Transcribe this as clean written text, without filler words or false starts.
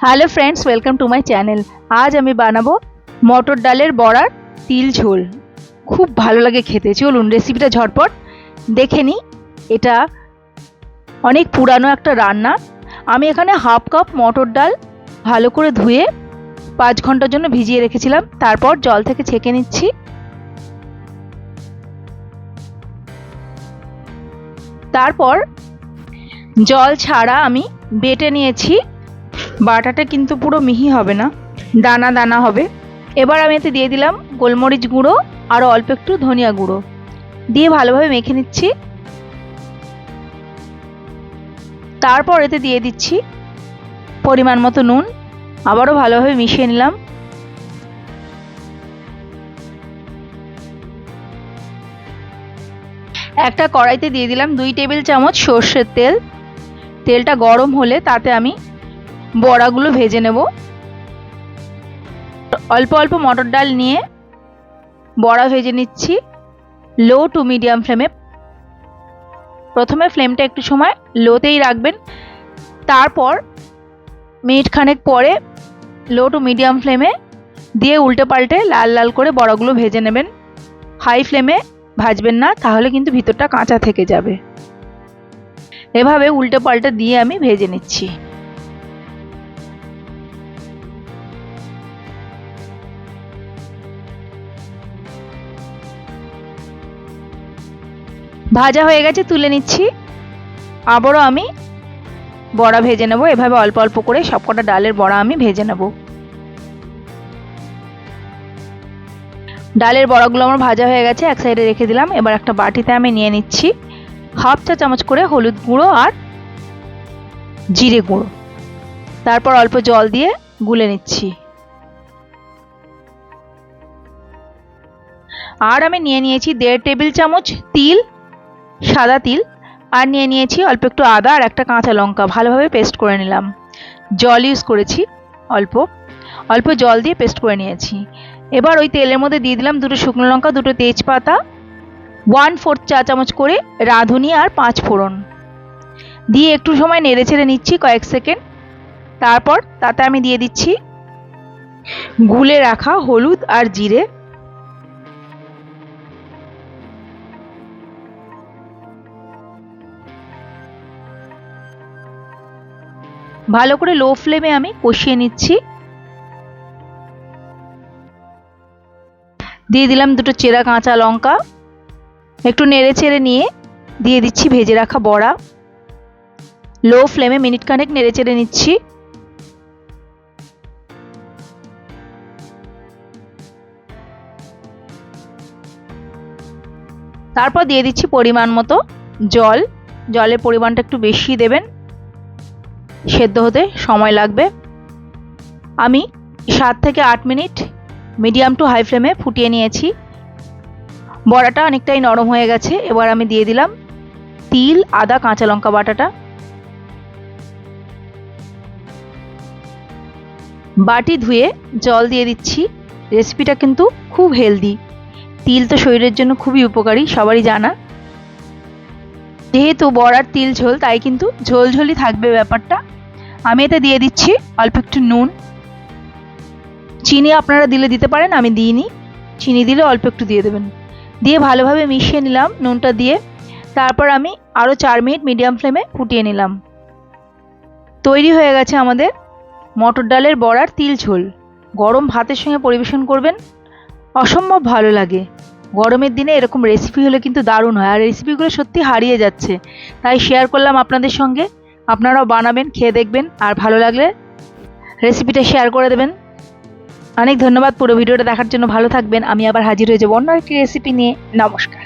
Hello friends, welcome to my channel. আজ আমি বানাবো মটর ডালের বড়ার তিল ঝোল। খুব ভালো লাগে খেতে। চলুন রেসিপিটা ঝটপট দেখে নিই। এটা অনেক পুরানো একটা রান্না। আমি এখানে হাফ কাপ মটর ডাল ভালো করে ধুয়ে 5 ঘন্টার জন্য ভিজিয়ে রেখেছিলাম। তারপর জল থেকে ছেঁকে নিচ্ছি। তারপর জল ছাড়া আমি বেটে নিয়েছি। বাটাটা কিন্তু পুরো মিহি হবে না, দানা দানা হবে। এবার আমি এতে দিয়ে দিলাম গোলমরিচ গুঁড়ো আর অল্প একটু ধনিয়া গুঁড়ো দিয়ে ভালোভাবে মেখে নিচ্ছি। তারপর এতে দিয়ে দিচ্ছি পরিমাণ মতো নুন, আবারও ভালোভাবে মিশিয়ে নিলাম। একটা কড়াইতে দিয়ে দিলাম 2 টেবিল চামচ সর্ষের তেল। তেলটা গরম হলে তাতে আমি বড়াগুলো ভেজে নেব। অল্প অল্প মটর ডাল নিয়ে বড়া ভেজে নিচ্ছি লো টু মিডিয়াম ফ্লেমে। প্রথমে ফ্লেমটা একটু সময় লোতেই রাখবেন, তারপর মিনিট খানেক পরে লো টু মিডিয়াম ফ্লেমে দিয়ে উল্টে পাল্টে লাল লাল করে বড়াগুলো ভেজে নেবেন। হাই ফ্লেমে ভাজবেন না, তাহলে কিন্তু ভিতরটা কাঁচা থেকে যাবে। এভাবে উল্টে পাল্টে দিয়ে আমি ভেজে নিচ্ছি। ভাজা হয়ে গেছে, তুলে নিচ্ছি। আবারও আমি বড়া ভেজে নেব। এভাবে অল্প অল্প করে সবকটা ডালের বড়া আমি ভেজে নেব। ডালের বড়াগুলো আমার ভাজা হয়ে গেছে, এক সাইডে রেখে দিলাম। এবার একটা বাটিতে আমি নিয়ে নিচ্ছি হাফ চা চামচ করে হলুদ গুঁড়ো আর জিরে গুঁড়ো। তারপর অল্প জল দিয়ে গুলে নিচ্ছি। আর আমি নিয়ে নিয়েছি 1.5 টেবিল চামচ তিল, সাদা তিল, আর নিয়ে নিয়েছি অল্প একটু আদা আর একটা কাঁচা লঙ্কা। ভালোভাবে পেস্ট করে নিলাম। জল ইউজ করেছি, অল্প অল্প জল দিয়ে পেস্ট করে নিয়েছি। এবার ওই তেলের মধ্যে দিয়ে দিলাম 2টো শুকনো লঙ্কা, 2টো তেজপাতা, 1/4 চা চামচ করে রাঁধুনি আর 5 ফোড়ন দিয়ে একটু সময় নেড়ে ছেড়ে নিচ্ছি কয়েক সেকেন্ড। তারপর তাতে আমি দিয়ে দিচ্ছি গুলে রাখা হলুদ আর জিরে। ভালো করে লো ফ্লেমে আমি কষিয়ে নিচ্ছি। দিয়ে দিলাম 2টো চেরা কাঁচা লঙ্কা। একটু নেড়ে চেড়ে নিয়ে দিয়ে দিচ্ছি ভেজে রাখা বড়া। লো ফ্লেমে মিনিট খানেক নেড়ে চেড়ে নিচ্ছি। তারপর দিয়ে দিচ্ছি পরিমাণ মতো জল। জলের পরিমাণটা একটু বেশি দেবেন, সেদ্ধ হতে সময় লাগবে। আমি 7 থেকে 8 মিনিট মিডিয়াম টু হাই ফ্লেমে ফুটিয়ে নিয়েছি। বড়াটা অনেকটাই নরম হয়ে গেছে। এবার আমি দিয়ে দিলাম তিল, আদা, কাঁচা লঙ্কা বাটাটা। বাটি ধুয়ে জল দিয়ে দিচ্ছি। রেসিপিটা কিন্তু খুব হেলদি। তিল তো শরীরের জন্য খুবই উপকারী, সবারই জানা। যেহেতু বড়ার তিল ঝোল, তাই কিন্তু ঝোলঝোলই থাকবে ব্যাপারটা। আমি এতে দিয়ে দিচ্ছি অল্প একটু নুন। চিনি আপনারা দিলে দিতে পারেন, আমি দিইনি। চিনি দিলে অল্প একটু দিয়ে দেবেন। দিয়ে ভালোভাবে মিশিয়ে নিলাম নুনটা দিয়ে। তারপর আমি আরও 4 মিনিট মিডিয়াম ফ্লেমে ফুটিয়ে নিলাম। তৈরি হয়ে গেছে আমাদের মটর ডালের বড়ার তিল ঝোল। গরম ভাতের সঙ্গে পরিবেশন করবেন, অসম্ভব ভালো লাগে। গরমের দিনে এরকম রেসিপি হলে কিন্তু দারুণ হয়। আর রেসিপিগুলো সত্যি হারিয়ে যাচ্ছে, তাই শেয়ার করলাম আপনাদের সঙ্গে। আপনারাও বানাবেন, খেয়ে দেখবেন, আর ভালো লাগলে রেসিপিটা শেয়ার করে দেবেন। অনেক ধন্যবাদ পুরো ভিডিওটা দেখার জন্য। ভালো থাকবেন। আমি আবার হাজির হয়ে যাবো অন্য একটি রেসিপি নিয়ে। নমস্কার।